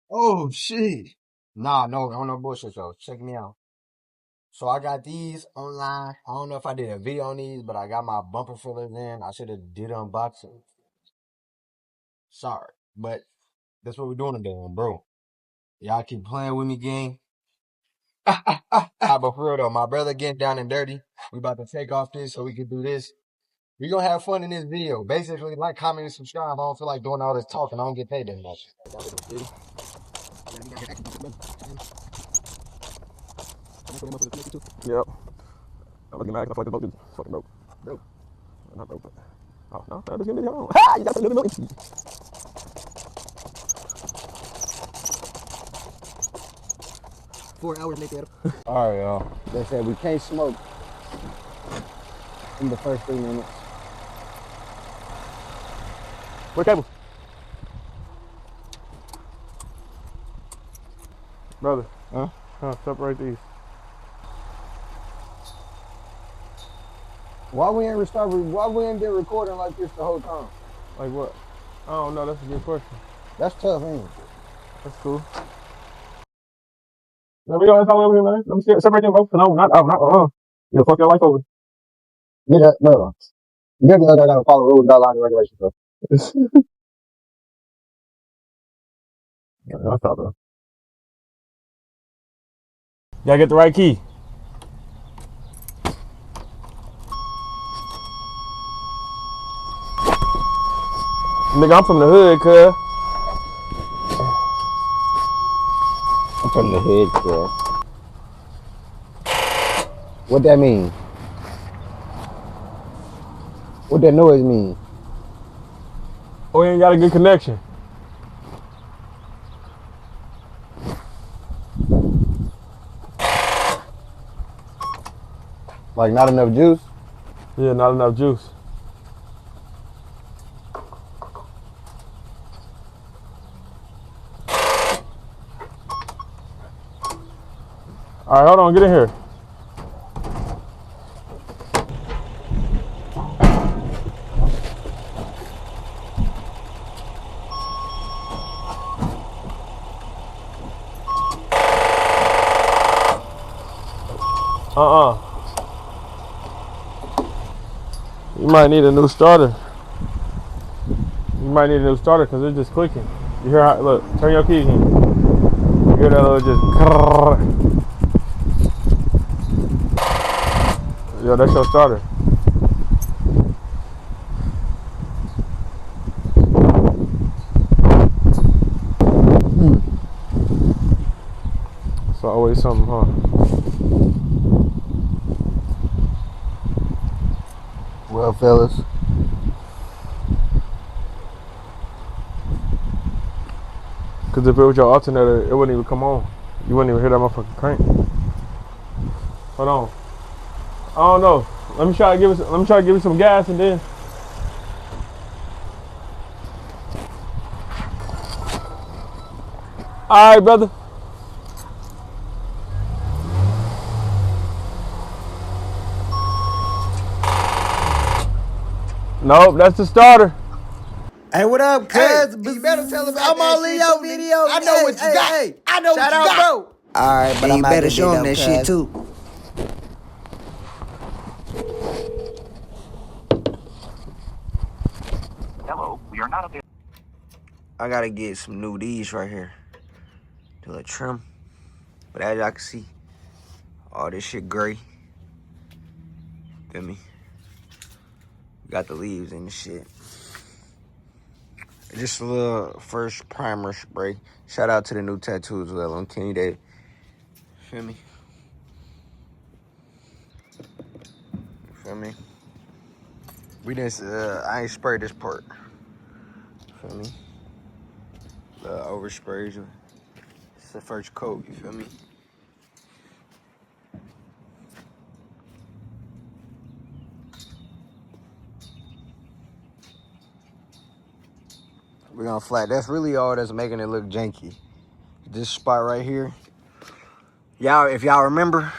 Oh shit. Nah, no, on no bullshit though. Check me out. So I got these online. I don't know if I did a video on these, but I got my bumper fillers in. I should have did unboxing. Sorry. But that's what we're doing today, bro. Y'all keep playing with me, gang. But for real though, my brother getting down and dirty. We about to take off this so we can do this. We gonna have fun in this video. Basically, like, comment, and subscribe. I don't feel like doing all this talking. I don't get paid that much. Yep. I'm looking back. I feel like the boat is fucking broke. Broke. Not broke, but. Oh, no. Just give me the hell. Ha! You got to do the milk. 4 hours make that. All right, y'all. They said we can't smoke in the first 3 minutes. Where cable? Brother. Huh? Separate these. Why we ain't been recording like this the whole time? Like what? I don't know. That's a good question. That's tough, ain't it? That's cool. Let me go. That's all over here, man. Let me see. Separate them both. No, not. Yeah, fuck your life over. Yeah, no. You gotta I gotta follow rules, guidelines, and regulations, bro. Yeah, I thought that. Gotta get the right key. Nigga, I'm from the hood, cuz. I'm from the hood, bro. What that mean? What that noise mean? We ain't got a good connection. Like not enough juice? Yeah, not enough juice. All right, hold on. Get in here. You might need a new starter. You might need a new starter because it's just clicking. You hear how, look, turn your key again. You hear that little just, yeah, that's your starter. So always something, huh? Well, fellas. Because if it was your alternator, it wouldn't even come on. You wouldn't even hear that motherfucking crank. Hold on. I don't know. Let me try to give it some gas and then. All right, brother. Nope, that's the starter. Hey, what up, cuz? Hey, you better tell about I'm that all in shit your too, nigga. video. I know what you got. I know what Shout you out, got. bro. Alright, but you better show him that shit too. Hello, we are not available. I gotta get some new D's right here. Do a trim. But as y'all can see, all this shit gray. Feel me? Got the leaves and the shit. Just a little first primer spray. Shout out to the new tattoos, well, on Kenny Day. Feel me? Feel me? We didn't, I ain't sprayed this part. Feel me? Oversprays. It's the first coat, you feel me? We're gonna flat. That's really all that's making it look janky. This spot right here. Y'all, if y'all remember,